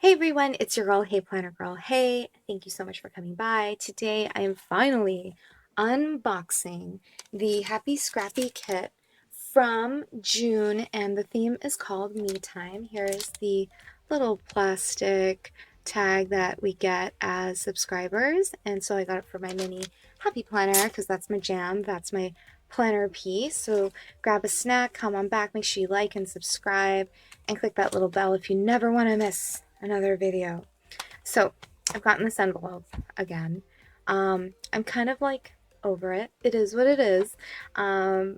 Hey everyone, it's your girl, Hey Planner Girl. Hey, thank you so much for coming by. Today I am finally unboxing the Happie Scrappie Kit from June, and the theme is called Me Time. Here is the little plastic tag that we get as subscribers, and so I got it for my mini Happy Planner because that's my jam, that's my planner piece. So grab a snack, come on back, make sure you like and subscribe, and click that little bell if you never want to miss another video. So I've gotten this envelope again. I'm kind of like over it. It is what it is. I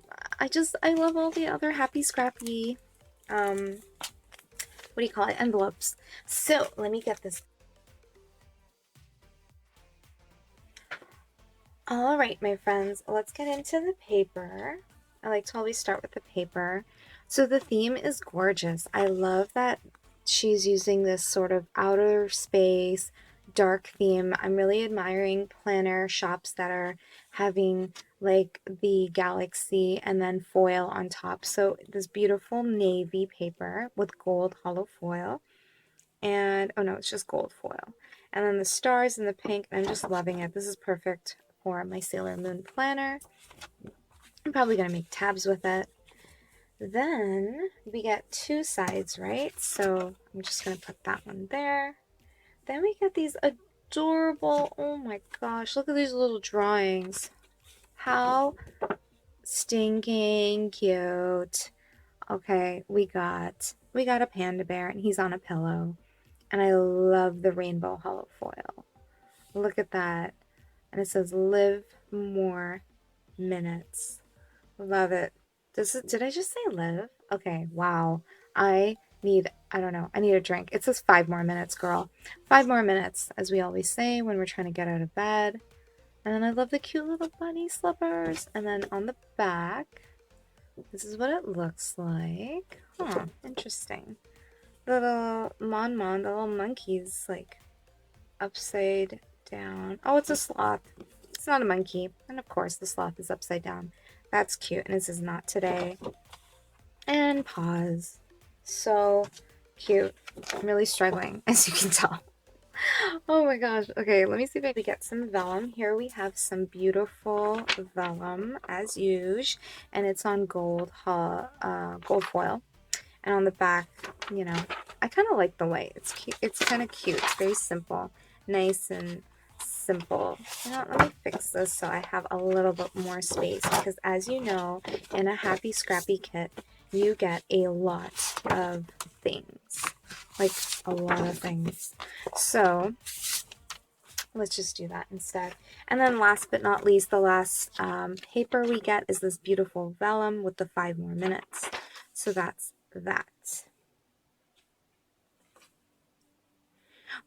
love all the other Happy Scrappy, what do you call it, envelopes. So let me get this. All right, my friends, let's get into the paper. I like to always start with the paper. So the theme is gorgeous. I love that she's using this sort of outer space, dark theme. I'm really admiring planner shops that are having like the galaxy and then foil on top. So this beautiful navy paper with gold hollow foil. And oh no, it's just gold foil. And then the stars and the pink. I'm just loving it. This is perfect for my Sailor Moon planner. I'm probably going to make tabs with it. Then we get two sides, right? So I'm just going to put that one there. Then we get these adorable, oh my gosh, look at these little drawings. How stinking cute. Okay, we got a panda bear and he's on a pillow. And I love the rainbow hollow foil. Look at that. And it says live more minutes. Love it. Did I just say live? Okay, wow. I don't know, I need a drink. It says 5 more minutes, girl. 5 more minutes, as we always say when we're trying to get out of bed. And then I love the cute little bunny slippers. And then on the back, this is what it looks like. Huh, interesting. Little the little monkey's like upside down. Oh, it's a sloth. It's not a monkey. And of course, the sloth is upside down. That's cute. And this is not today. And pause. So cute. I'm really struggling, as you can tell. Oh my gosh. Okay, let me see if I can get some vellum. Here we have some beautiful vellum, as usual. And it's on gold foil. And on the back, you know, I kind of like the way it's cute. It's kind of cute. It's very simple, nice and simple. You know, let me fix this so I have a little bit more space because, as you know, in a Happy Scrappy Kit, you get a lot of things, like a lot of things. So let's just do that instead. And then last but not least, the last paper we get is this beautiful vellum with the 5 more minutes. So that's that.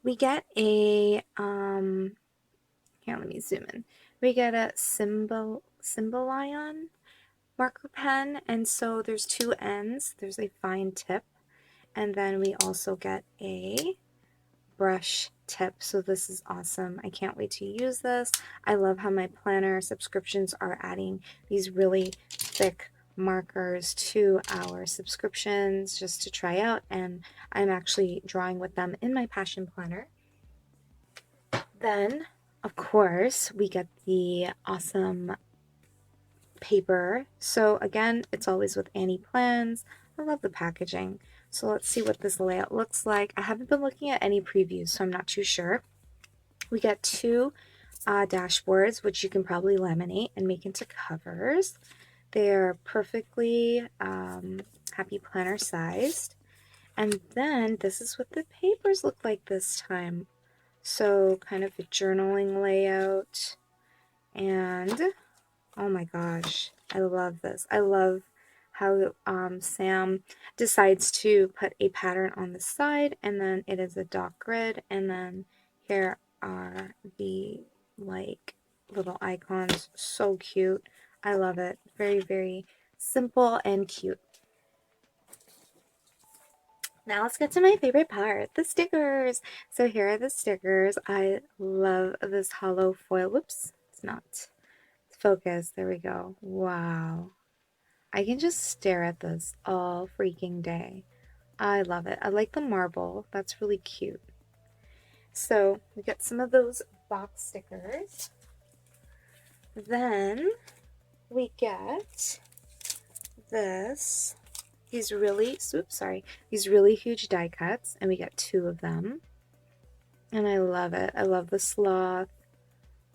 We get a here, let me zoom in. We get a symbolion marker pen, and so there's two ends. There's a fine tip, and then we also get a brush tip. So this is awesome. I can't wait to use this. I love how my planner subscriptions are adding these really thick markers to our subscriptions just to try out, and I'm actually drawing with them in my passion planner. Then of course we get the awesome paper. So again, it's always with Annie Plans. I love the packaging. So let's see what this layout looks like. I haven't been looking at any previews, so I'm not too sure. We get two dashboards, which you can probably laminate and make into covers. They're perfectly Happy Planner sized. And then this is what the papers look like this time. So kind of a journaling layout. And oh my gosh, I love this. I love how Sam decides to put a pattern on the side, and then it is a dot grid, and then here are the like little icons. So cute. I love it. Very, very simple and cute. Now let's get to my favorite part, the stickers. So here are the stickers. I love this hollow foil. Whoops, it's not focus. There we go. Wow. I can just stare at this all freaking day. I love it. I like the marble. That's really cute. So we get some of those box stickers. Then we get this, these really huge die cuts, and we get 2 of them. And I love it. I love the sloth.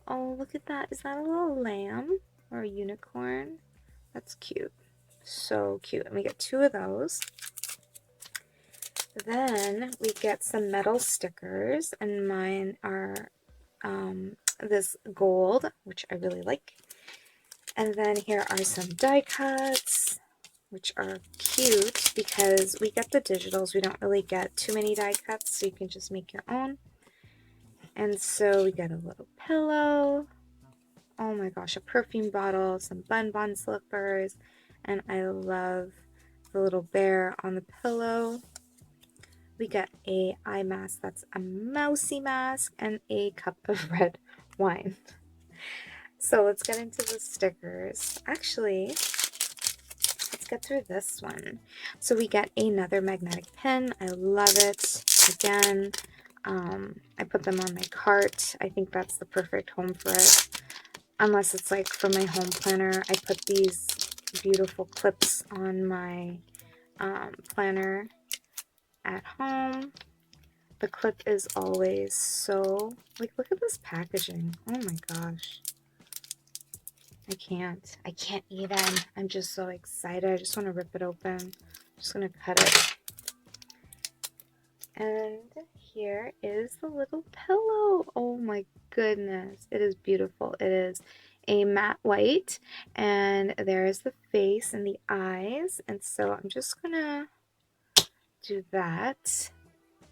Oh, look at that. Is that a little lamb or a unicorn? That's cute. So cute. And we get 2 of those. Then we get some metal stickers, and mine are this gold, which I really like. And then here are some die cuts, which are cute because we get the digitals. We don't really get too many die cuts, so you can just make your own. And so we got a little pillow. Oh my gosh, a perfume bottle, some bun slippers, and I love the little bear on the pillow. We got a eye mask that's a mousy mask, and a cup of red wine. So let's get into the stickers. Actually, let's get through this one. So we get another magnetic pin. I love it. Again, I put them on my cart. I think that's the perfect home for it. Unless it's like for my home planner, I put these beautiful clips on my planner at home. The clip is always so, like, look at this packaging. Oh my gosh. I can't even. I'm just so excited. I just want to rip it open. I'm just going to cut it. And here is the little pillow. Oh my goodness. It is beautiful. It is a matte white, and there's the face and the eyes. And so I'm just going to do that.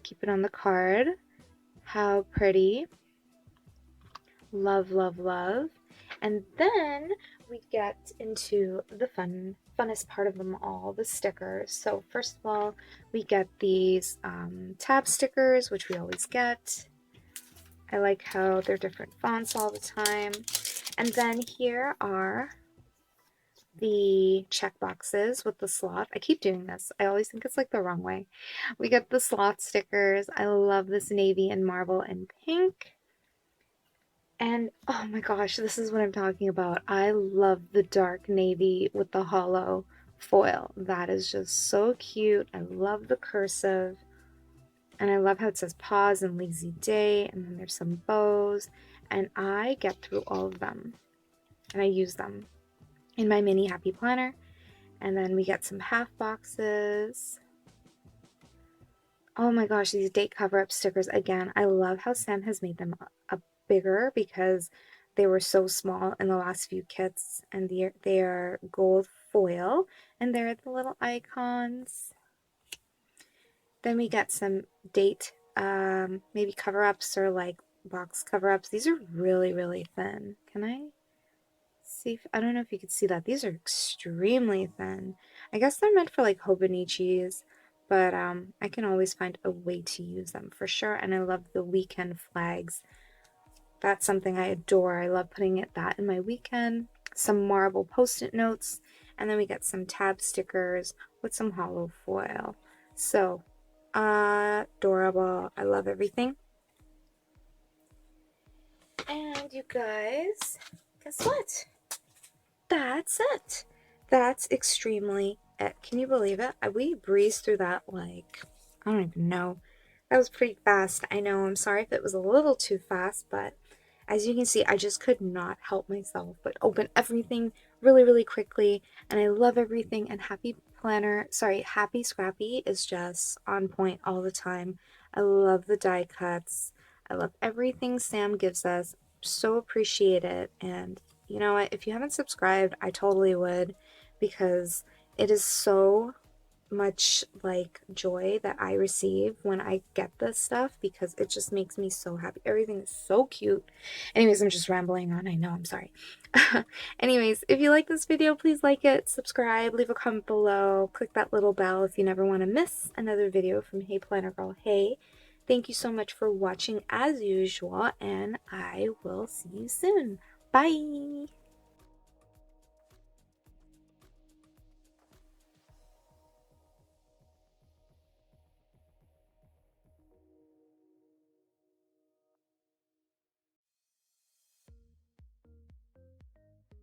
Keep it on the card. How pretty. Love, love, love. And then we get into the funnest part of them all, the stickers. So first of all, we get these tab stickers, which we always get. I like how they're different fonts all the time. And then here are the check boxes with the sloth. I keep doing this. I always think it's like the wrong way. We get the sloth stickers. I love this navy and marble and pink. And oh my gosh, this is what I'm talking about. I love the dark navy with the hollow foil. That is just so cute. I love the cursive. And I love how it says pause and lazy day. And then there's some bows. And I get through all of them. And I use them in my mini happy planner. And then we get some half boxes. Oh my gosh, these date cover-up stickers again. I love how Sam has made them a bigger because they were so small in the last few kits, and they are gold foil, and they're the little icons. Then we get some date maybe cover-ups or like box cover-ups. These are really, really thin. Can I see? I don't know if you could see that. These are extremely thin. I guess they're meant for like Hobonichis, but I can always find a way to use them for sure. And I love the weekend flags. That's something I adore. I love putting that in my weekend. Some marble post-it notes, and then we get some tab stickers with some hollow foil. So adorable. I love everything. And you guys, guess what? That's it. That's extremely it. Can you believe it? We breezed through that like, I don't even know. That was pretty fast. I know. I'm sorry if it was a little too fast, but as you can see, I just could not help myself but open everything really, really quickly. And I love everything. And Happie Scrappie is just on point all the time. I love the die cuts. I love everything Sam gives us. So appreciate it. And you know what? If you haven't subscribed, I totally would, because it is so much like joy that I receive when I get this stuff, because it just makes me so happy. Everything is so cute. Anyways, I'm just rambling on. I know, I'm sorry. Anyways, if you like this video, please like it, subscribe, leave a comment below, click that little bell if you never want to miss another video from Hey Planner Girl Hey. Thank you so much for watching as usual, and I will see you soon. Bye!